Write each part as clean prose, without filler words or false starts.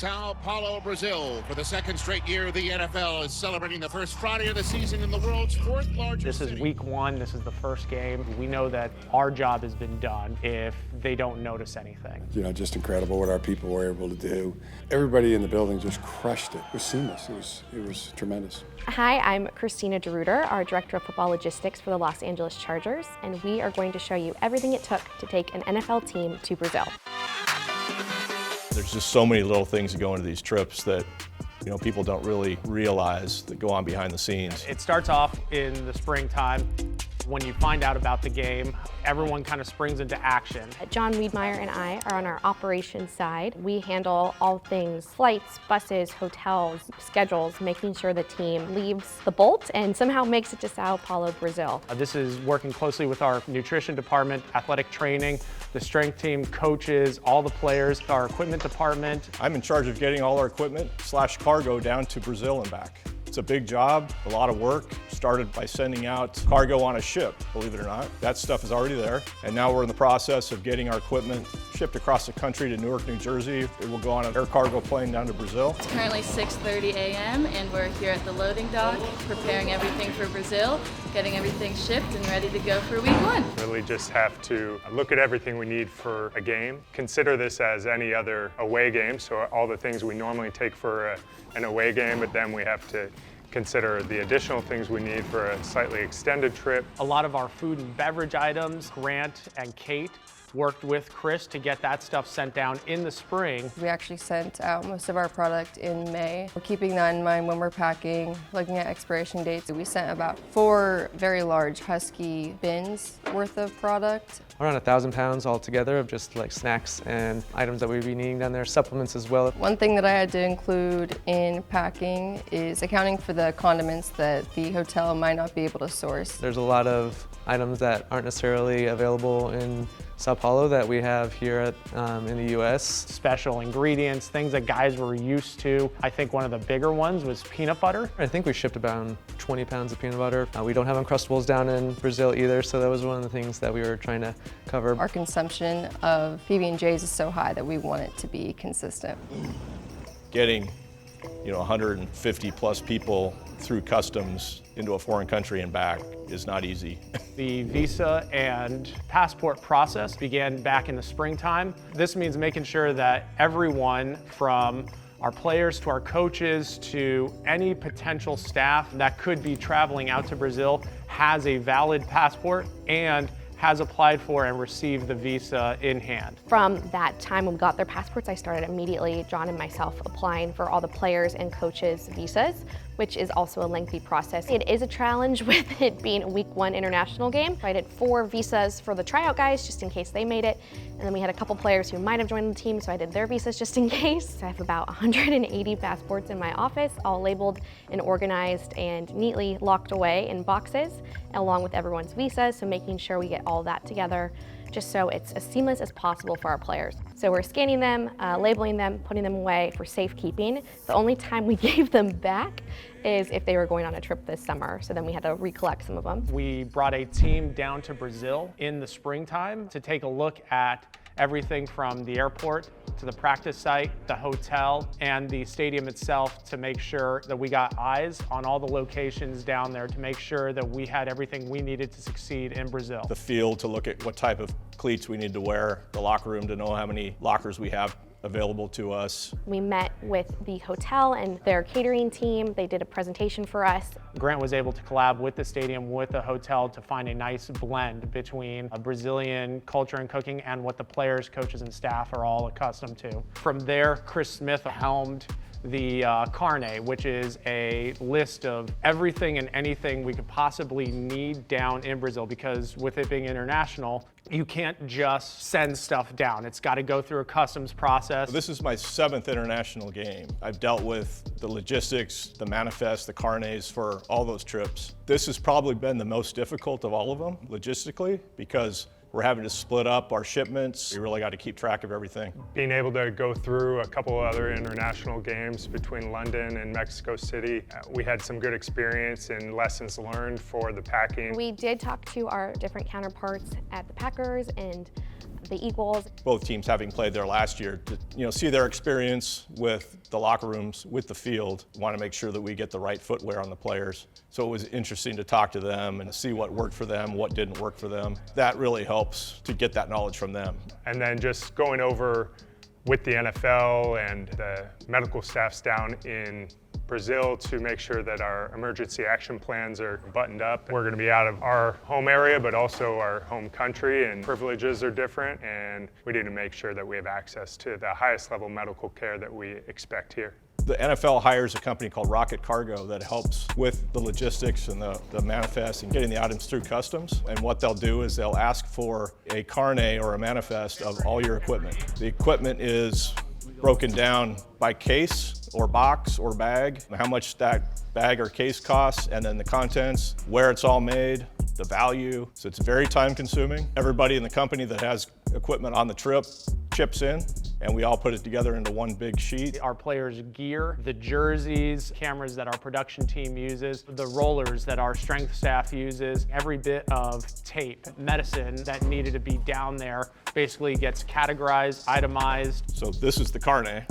Sao Paulo, Brazil. For the second straight year, the NFL is celebrating the first Friday of the season in the world's fourth largest This is week one. This is the first game. We know that our job has been done if they don't notice anything. You know, just incredible what our people were able to do. Everybody in the building just crushed it. It was seamless. It was tremendous. Hi, I'm Christina DeRuiter, our Director of Football Logistics for the Los Angeles Chargers, and we are going to show you everything it took to take an NFL team to Brazil. There's just so many little things that go into these trips that people don't really realize that go on behind the scenes. It starts off in the springtime. When you find out about the game, everyone kind of springs into action. John Wiedmeyer and I are on our operations side. We handle all things flights, buses, hotels, schedules, making sure the team leaves the Bolt and somehow makes it to Sao Paulo, Brazil. This is working closely with our nutrition department, athletic training, the strength team, coaches, all the players, our equipment department. I'm in charge of getting all our equipment / cargo down to Brazil and back. It's a big job, a lot of work. Started by sending out cargo on a ship, believe it or not. That stuff is already there. And now we're in the process of getting our equipment shipped across the country to Newark, New Jersey. It will go on an air cargo plane down to Brazil. It's currently 6:30 a.m. and we're here at the loading dock, preparing everything for Brazil, getting everything shipped and ready to go for week one. Really just have to look at everything we need for a game. Consider this as any other away game, so all the things we normally take for an away game, but then we have to consider the additional things we need for a slightly extended trip. A lot of our food and beverage items, Grant and Kate worked with Chris to get that stuff sent down in the spring. We actually sent out most of our product in May. We're keeping that in mind when we're packing, looking at expiration dates. We sent about 4 very large Husky bins worth of product. Around 1,000 pounds altogether of just like snacks and items that we'd be needing down there, supplements as well. One thing that I had to include in packing is accounting for the condiments that the hotel might not be able to source. There's a lot of items that aren't necessarily available in Sao Paulo that we have here in the US. Special ingredients, things that guys were used to. I think one of the bigger ones was peanut butter. I think we shipped about 20 pounds of peanut butter. We don't have Uncrustables down in Brazil either, so that was one of the things that we were trying to cover. Our consumption of PB&Js is so high that we want it to be consistent. Getting 150 plus people through customs into a foreign country and back is not easy. The visa and passport process began back in the springtime. This means making sure that everyone from our players to our coaches to any potential staff that could be traveling out to Brazil has a valid passport and has applied for and received the visa in hand. From that time when we got their passports, I started immediately, John and myself, applying for all the players' and coaches' visas, which is also a lengthy process. It is a challenge with it being a week one international game. I did 4 visas for the tryout guys just in case they made it. And then we had a couple players who might have joined the team, so I did their visas just in case. I have about 180 passports in my office, all labeled and organized and neatly locked away in boxes, along with everyone's visas, so making sure we get all that together just so it's as seamless as possible for our players. So we're scanning them, labeling them, putting them away for safekeeping. The only time we gave them back is if they were going on a trip this summer, so then we had to recollect some of them. We brought a team down to Brazil in the springtime to take a look at everything from the airport to the practice site, the hotel, and the stadium itself to make sure that we got eyes on all the locations down there to make sure that we had everything we needed to succeed in Brazil. The field to look at what type of cleats we need to wear, the locker room to know how many lockers we have available to us. We met with the hotel and their catering team. They did a presentation for us. Grant was able to collab with the stadium, with the hotel to find a nice blend between a Brazilian culture and cooking and what the players, coaches, and staff are all accustomed to. From there, Chris Smith helmed the carnet, which is a list of everything and anything we could possibly need down in Brazil, because with it being international, you can't just send stuff down. It's got to go through a customs process. This is my 7th international game. I've dealt with the logistics, the manifest, the carnets for all those trips. This has probably been the most difficult of all of them, logistically, because we're having to split up our shipments. We really got to keep track of everything. Being able to go through a couple of other international games between London and Mexico City, we had some good experience and lessons learned for the packing. We did talk to our different counterparts at the Packers and the Eagles. Both teams having played there last year, to see their experience with the locker rooms, with the field, want to make sure that we get the right footwear on the players. So it was interesting to talk to them and see what worked for them, what didn't work for them. That really helps to get that knowledge from them. And then just going over with the NFL and the medical staffs down in Brazil to make sure that our emergency action plans are buttoned up. We're going to be out of our home area, but also our home country, and privileges are different, and we need to make sure that we have access to the highest level medical care that we expect here. The NFL hires a company called Rocket Cargo that helps with the logistics and the manifest and getting the items through customs. And what they'll do is they'll ask for a carnet or a manifest of all your equipment. The equipment is broken down by case or box or bag, how much that bag or case costs, and then the contents, where it's all made, the value. So it's very time consuming. Everybody in the company that has equipment on the trip chips in, and we all put it together into one big sheet. Our players' gear, the jerseys, cameras that our production team uses, the rollers that our strength staff uses, every bit of tape, medicine that needed to be down there basically gets categorized, itemized. So this is the carnet.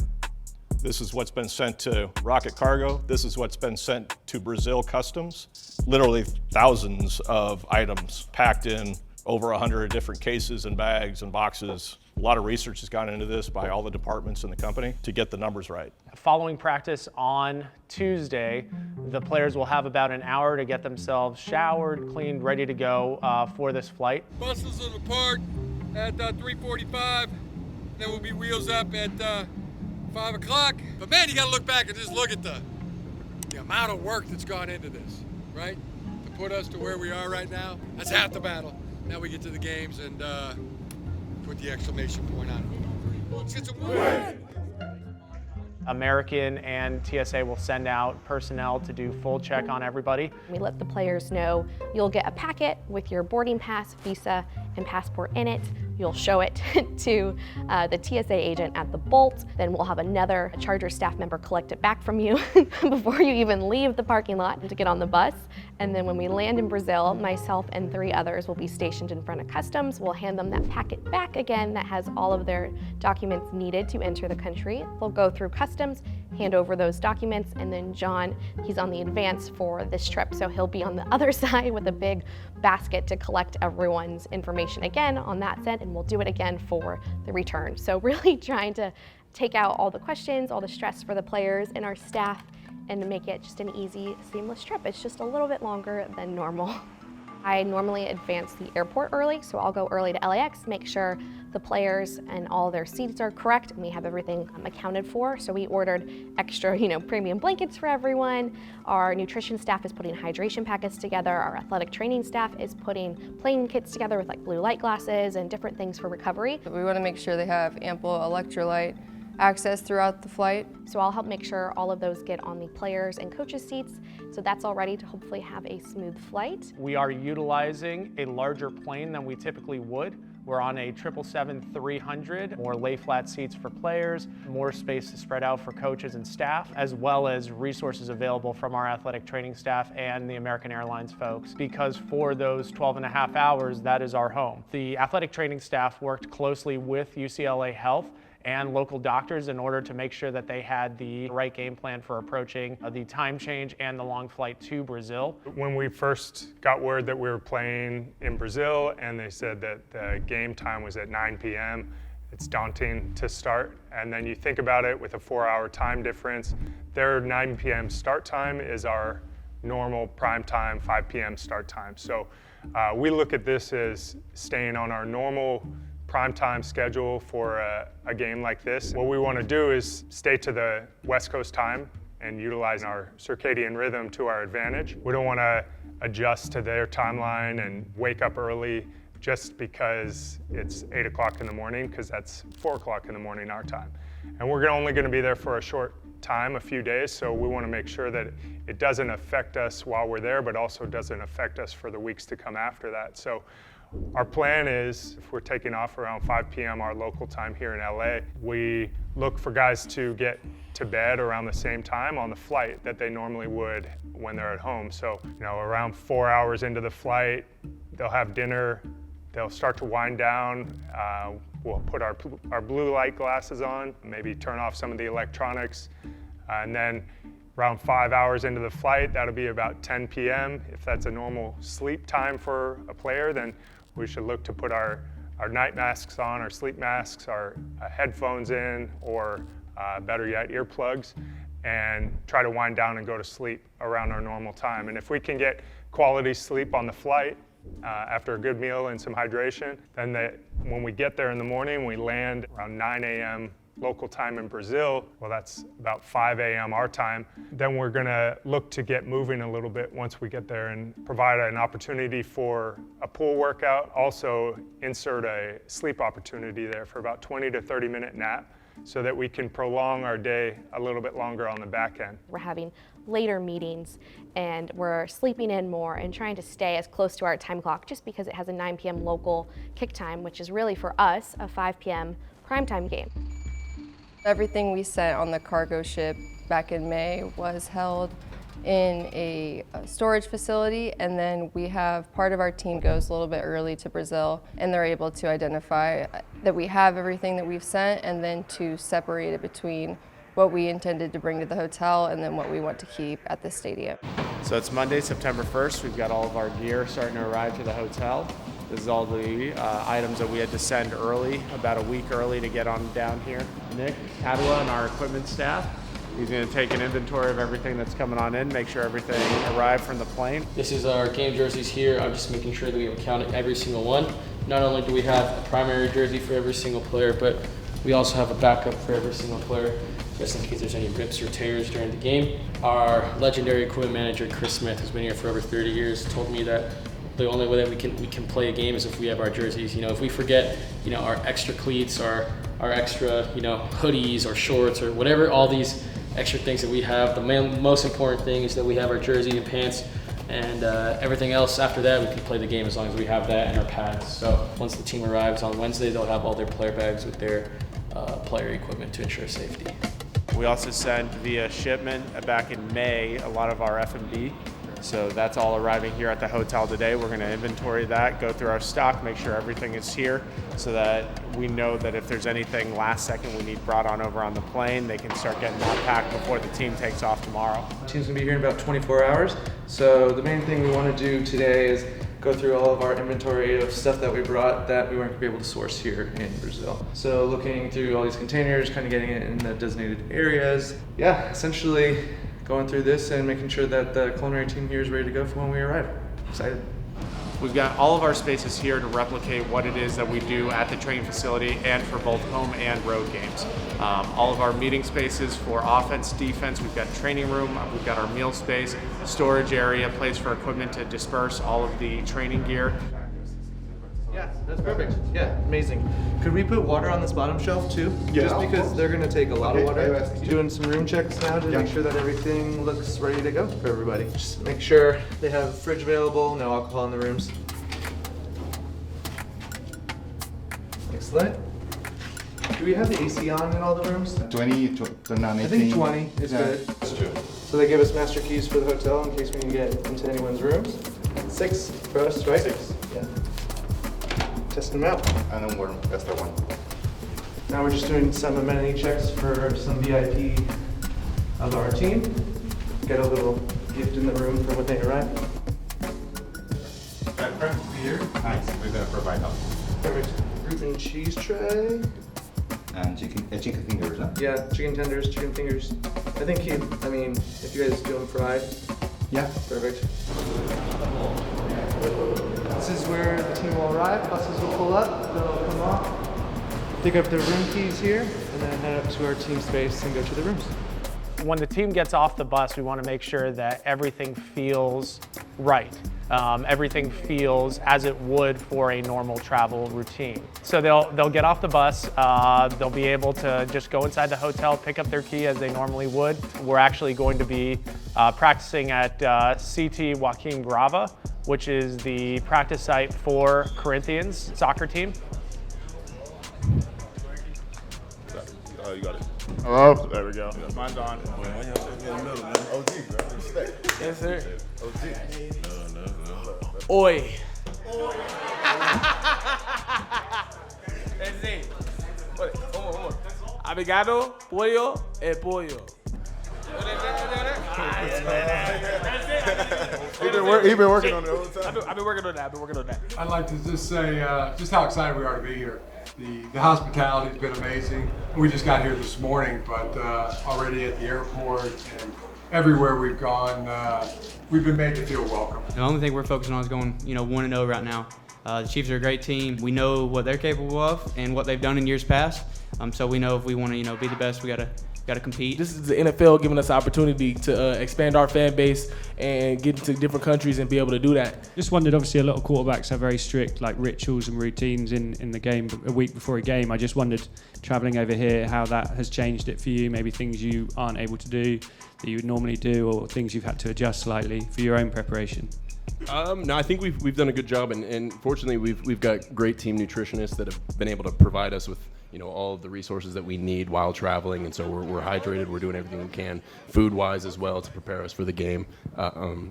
This is what's been sent to Rocket Cargo. This is what's been sent to Brazil Customs. Literally thousands of items packed in over 100 different cases and bags and boxes. A lot of research has gone into this by all the departments in the company to get the numbers right. Following practice on Tuesday, the players will have about an hour to get themselves showered, cleaned, ready to go for this flight. Buses will depart at 3:45. Then we'll be wheels up at 5 o'clock. But man, you gotta look back and just look at the amount of work that's gone into this, right? To put us to where we are right now, that's half the battle. Now we get to the games and put the exclamation point on it. Let's get some win! American and TSA will send out personnel to do full check on everybody. We let the players know you'll get a packet with your boarding pass, visa, and passport in it. You'll show it to the TSA agent at the Bolt. Then we'll have another Charger staff member collect it back from you before you even leave the parking lot to get on the bus. And then when we land in Brazil, myself and 3 others will be stationed in front of customs. We'll hand them that packet back again that has all of their documents needed to enter the country. They'll go through customs, hand over those documents, and then John, he's on the advance for this trip, so he'll be on the other side with a big basket to collect everyone's information again on that set, and we'll do it again for the return. So really trying to take out all the questions, all the stress for the players and our staff, and to make it just an easy, seamless trip. It's just a little bit longer than normal. I normally advance the airport early, so I'll go early to LAX, make sure the players and all their seats are correct and we have everything accounted for. So we ordered extra, premium blankets for everyone. Our nutrition staff is putting hydration packets together. Our athletic training staff is putting plane kits together with like blue light glasses and different things for recovery. We want to make sure they have ample electrolyte access throughout the flight. So I'll help make sure all of those get on the players and coaches' seats. So that's all ready to hopefully have a smooth flight. We are utilizing a larger plane than we typically would. We're on a 777-300, more lay-flat seats for players, more space to spread out for coaches and staff, as well as resources available from our athletic training staff and the American Airlines folks, because for those 12.5 hours, that is our home. The athletic training staff worked closely with UCLA Health and local doctors in order to make sure that they had the right game plan for approaching the time change and the long flight to Brazil. When we first got word that we were playing in Brazil and they said that the game time was at 9 p.m., it's daunting to start. And then you think about it with a 4-hour time difference, their 9 p.m. start time is our normal prime time, 5 p.m. start time. So we look at this as staying on our normal primetime schedule for a game like this. What we want to do is stay to the West Coast time and utilize our circadian rhythm to our advantage. We don't want to adjust to their timeline and wake up early just because it's 8 o'clock in the morning, because that's 4 o'clock in the morning our time. And we're only going to be there for a short time, a few days, so we want to make sure that it doesn't affect us while we're there, but also doesn't affect us for the weeks to come after that. So our plan is, if we're taking off around 5 p.m. our local time here in LA, we look for guys to get to bed around the same time on the flight that they normally would when they're at home. So, around 4 hours into the flight, they'll have dinner they'll start to wind down. We'll put our blue light glasses on, maybe turn off some of the electronics, and then around 5 hours into the flight, that'll be about 10 p.m. If that's a normal sleep time for a player, then we should look to put our night masks on, our sleep masks, our headphones in, or better yet, earplugs, and try to wind down and go to sleep around our normal time. And if we can get quality sleep on the flight after a good meal and some hydration, then when we get there in the morning, we land around 9 a.m. local time in Brazil, well, that's about 5 a.m. our time, then we're gonna look to get moving a little bit once we get there and provide an opportunity for a pool workout. Also insert a sleep opportunity there for about 20 to 30 minute nap so that we can prolong our day a little bit longer on the back end. We're having later meetings and we're sleeping in more and trying to stay as close to our time clock just because it has a 9 p.m. local kick time, which is really for us a 5 p.m. primetime game. Everything we sent on the cargo ship back in May was held in a storage facility, and then we have part of our team goes a little bit early to Brazil, and they're able to identify that we have everything that we've sent and then to separate it between what we intended to bring to the hotel and then what we want to keep at the stadium. So it's Monday, September 1st. We've got all of our gear starting to arrive to the hotel. This is all the items that we had to send early, about a week early to get on down here. Nick Padua and our equipment staff. He's going to take an inventory of everything that's coming on in, make sure everything arrived from the plane. This is our game jerseys here. I'm just making sure that we have counted every single one. Not only do we have a primary jersey for every single player, but we also have a backup for every single player, just in case there's any rips or tears during the game. Our legendary equipment manager, Chris Smith, who's been here for over 30 years, told me that the only way that we can play a game is if we have our jerseys. You know, if we forget, you know, our extra cleats, our extra, you know, hoodies or shorts or whatever, all these extra things that we have, the most important thing is that we have our jersey and pants, and everything else after that we can play the game as long as we have that and our pads. So once the team arrives on Wednesday, they'll have all their player bags with their player equipment to ensure safety. We also sent via shipment back in May a lot of our F&B. So that's all arriving here at the hotel today. We're going to inventory that, go through our stock, make sure everything is here so that we know that if there's anything last second we need brought on over on the plane, they can start getting that packed before the team takes off tomorrow. The team's going to be here in about 24 hours. So the main thing we want to do today is go through all of our inventory of stuff that we brought that we weren't going to be able to source here in Brazil. So looking through all these containers, kind of getting it in the designated areas. Yeah, essentially going through this and making sure that the culinary team here is ready to go for when we arrive. Excited. We've got all of our spaces here to replicate what it is that we do at the training facility and for both home and road games. All of our meeting spaces for offense, defense, we've got training room, we've got our meal space, storage area, place for equipment to disperse all of the training gear. Yeah, that's perfect. Yeah, amazing. Could we put water on this bottom shelf too? Yeah, just because they're going to take a lot of water. Yeah. Doing some room checks now to make sure that everything looks ready to go for everybody. Just make sure they have a fridge available, no alcohol in the rooms. Excellent. Do we have the AC on in all the rooms? 20 to 19. I think 20 is good. That's true. So they give us master keys for the hotel in case we can get into anyone's rooms. 6 for us, right? 6. Yeah. Testing them out. And then one extra one. Now we're just doing some amenity checks for some VIP of our team. Get a little gift in the room for when they arrive. Pepper here. Nice. We're gonna provide that. Perfect. Fruit and cheese tray. And chicken fingers, huh? Yeah, chicken tenders, chicken fingers. I think if you guys do them fried. Yeah. Perfect. This is where the team will arrive. Buses will pull up, they'll come off, pick up their room keys here, and then head up to our team space and go to the rooms. When the team gets off the bus, we want to make sure that everything feels right. Everything feels as it would for a normal travel routine. So they'll get off the bus, they'll be able to just go inside the hotel, pick up their key as they normally would. We're actually going to be practicing at CT Joaquim Grava, which is the practice site for Corinthians soccer team. Oh, you got it. Hello? There we go. Mine's on. OG, bro. Respect. Yes, sir. OG. No. Oi. Abigado, pollo, e pollo. He's been working on it all the time. I've been working on that. I'd like to just say just how excited we are to be here. The hospitality's been amazing. We just got here this morning, but already at the airport and everywhere we've gone, we've been made to feel welcome. The only thing we're focusing on is going, 1-0 right now. The Chiefs are a great team. We know what they're capable of and what they've done in years past. So we know if we want to, be the best, we gotta compete. This is the NFL giving us the opportunity to expand our fan base and get into different countries and be able to do that. Just wondered, obviously a lot of quarterbacks have very strict rituals and routines in the game a week before a game. I just wondered, traveling over here, how that has changed it for you, maybe things you aren't able to do that you would normally do, or things you've had to adjust slightly for your own preparation. No, I think we've done a good job, and fortunately we've got great team nutritionists that have been able to provide us with all of the resources that we need while traveling, and so we're hydrated. We're doing everything we can, food-wise as well, to prepare us for the game.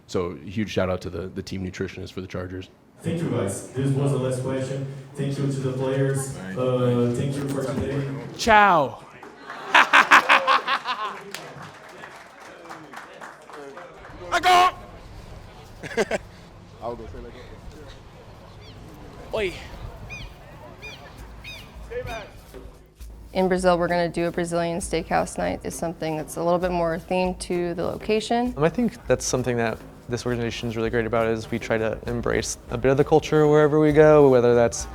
So huge shout out to the team nutritionist for the Chargers. Thank you, guys. This was the last question. Thank you to the players. Thank you for today. Ciao. I go. I'll go say like that. Oi. In Brazil, we're going to do a Brazilian steakhouse night. It's something that's a little bit more themed to the location. I think that's something that this organization is really great about, is we try to embrace a bit of the culture wherever we go, whether that's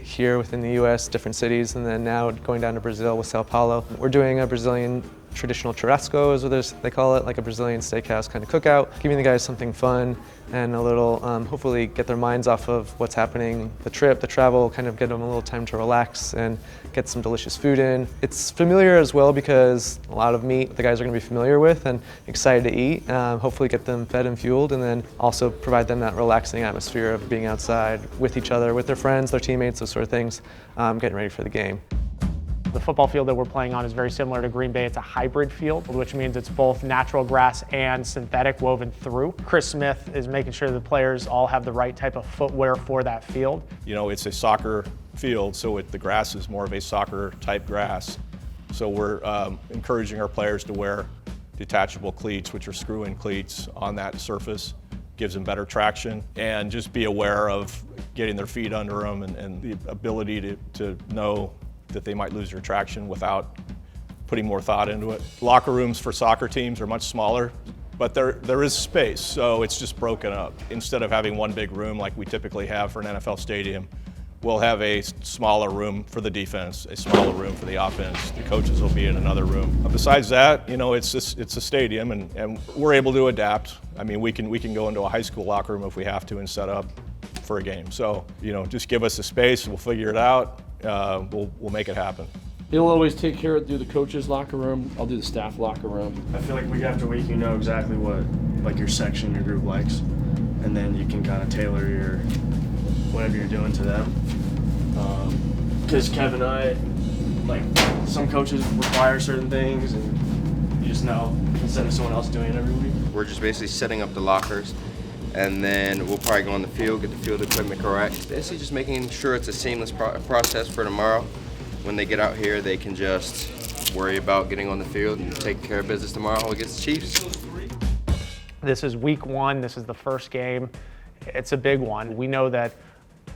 here within the U.S., different cities, and then now going down to Brazil with Sao Paulo. We're doing a Brazilian traditional churrasco, is what they call it, like a Brazilian steakhouse kind of cookout, giving the guys something fun and a little, hopefully get their minds off of what's happening, the trip, the travel, kind of get them a little time to relax and get some delicious food in. It's familiar as well because a lot of meat the guys are going to be familiar with and excited to eat. Hopefully get them fed and fueled, and then also provide them that relaxing atmosphere of being outside with each other, with their friends, their teammates, those sort of things, getting ready for the game. The football field that we're playing on is very similar to Green Bay. It's a hybrid field, which means it's both natural grass and synthetic woven through. Chris Smith is making sure the players all have the right type of footwear for that field. It's a soccer field, so the grass is more of a soccer type grass. So we're encouraging our players to wear detachable cleats, which are screw-in cleats on that surface. Gives them better traction, and just be aware of getting their feet under them and the ability to know that they might lose their traction without putting more thought into it. Locker rooms for soccer teams are much smaller, but there is space, so it's just broken up. Instead of having one big room like we typically have for an NFL stadium, we'll have a smaller room for the defense, a smaller room for the offense. The coaches will be in another room. Besides that, it's a stadium, and we're able to adapt. I mean, we can go into a high school locker room if we have to and set up for a game. So, just give us the space, we'll figure it out. We'll make it happen. He'll always take care of the coach's locker room. I'll do the staff locker room. I feel like week after week, you know exactly what your section, your group likes, and then you can kind of tailor your whatever you're doing to them. Because Kevin and I, some coaches require certain things, and you just know instead of someone else doing it every week. We're just basically setting up the lockers, and then we'll probably go on the field, get the field equipment correct. Basically just making sure it's a seamless process for tomorrow. When they get out here, they can just worry about getting on the field and take care of business tomorrow against the Chiefs. This is week one, this is the first game. It's a big one. We know that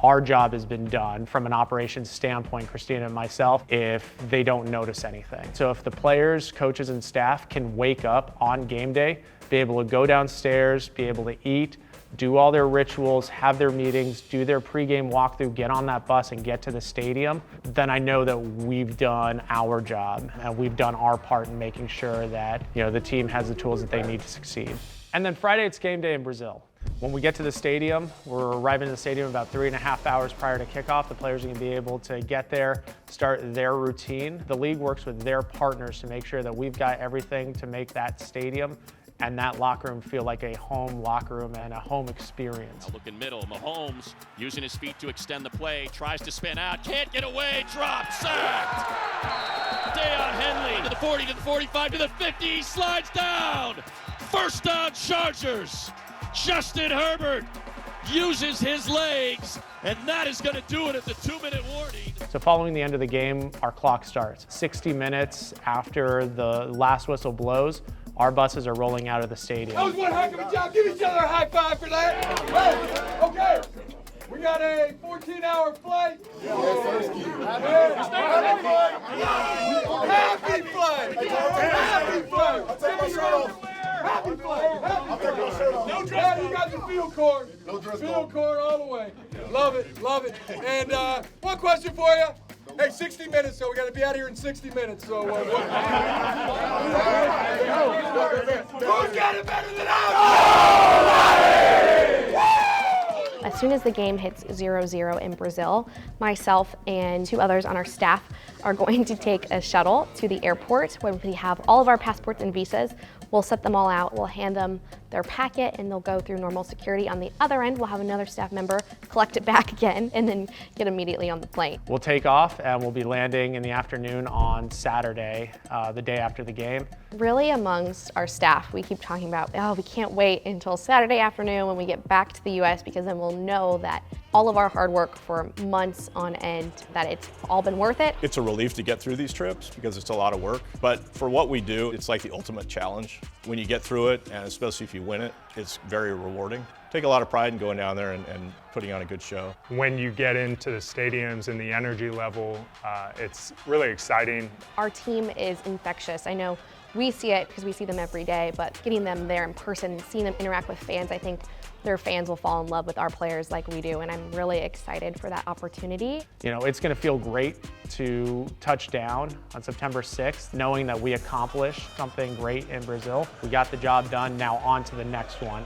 our job has been done from an operations standpoint, Christina and myself, if they don't notice anything. So if the players, coaches, and staff can wake up on game day, be able to go downstairs, be able to eat, do all their rituals, have their meetings, do their pregame walkthrough, get on that bus and get to the stadium, then I know that we've done our job and we've done our part in making sure that the team has the tools that they need to succeed. And then Friday, it's game day in Brazil. When we get to the stadium, we're arriving in the stadium about 3.5 hours prior to kickoff. The players are going to be able to get there, start their routine. The league works with their partners to make sure that we've got everything to make that stadium and that locker room feel like a home locker room and a home experience. Now look in middle, Mahomes using his feet to extend the play, tries to spin out, can't get away, dropped, sacked. Deion Henley to the 40, to the 45, to the 50, slides down. First down, Chargers. Justin Herbert uses his legs, and that is going to do it at the 2-minute warning. So following the end of the game, our clock starts. 60 minutes after the last whistle blows, our buses are rolling out of the stadium. That was one heck of a job. Give each other a high five for that. Hey, okay. We got a 14-hour flight. Happy flight. Happy flight. Happy flight. Happy flight. No dress. You got the field cord. No dress. Field cord all the way. Love it. Love it. And one question for you. Hey, 60 minutes, so we got to be out here in 60 minutes. So, who's got it better than us? As soon as the game hits 0-0 in Brazil, myself and 2 others on our staff are going to take a shuttle to the airport where we have all of our passports and visas. We'll set them all out, we'll hand them their packet, and they'll go through normal security. On the other end, we'll have another staff member collect it back again and then get immediately on the plane. We'll take off and we'll be landing in the afternoon on Saturday, the day after the game. Really, amongst our staff, we keep talking about, oh, we can't wait until Saturday afternoon when we get back to the US, because then we'll know that all of our hard work for months on end, that it's all been worth it. It's a relief to get through these trips because it's a lot of work. But for what we do, it's like the ultimate challenge. When you get through it, and especially if you win it, it's very rewarding. Take a lot of pride in going down there and putting on a good show. When you get into the stadiums and the energy level, it's really exciting. Our team is infectious. I know we see it because we see them every day, but getting them there in person, seeing them interact with fans, I think their fans will fall in love with our players like we do, and I'm really excited for that opportunity. You know, it's going to feel great to touch down on September 6th, knowing that we accomplished something great in Brazil. We got the job done, now on to the next one.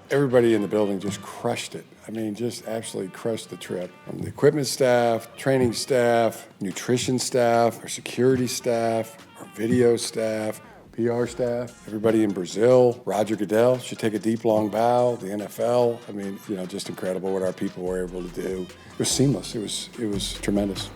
Everybody in the building just crushed it. I mean, just absolutely crushed the trip. From the equipment staff, training staff, nutrition staff, our security staff, our video staff, PR staff, everybody in Brazil. Roger Goodell should take a deep, long bow. The NFL. I mean, you know, just incredible what our people were able to do. It was seamless. It was tremendous.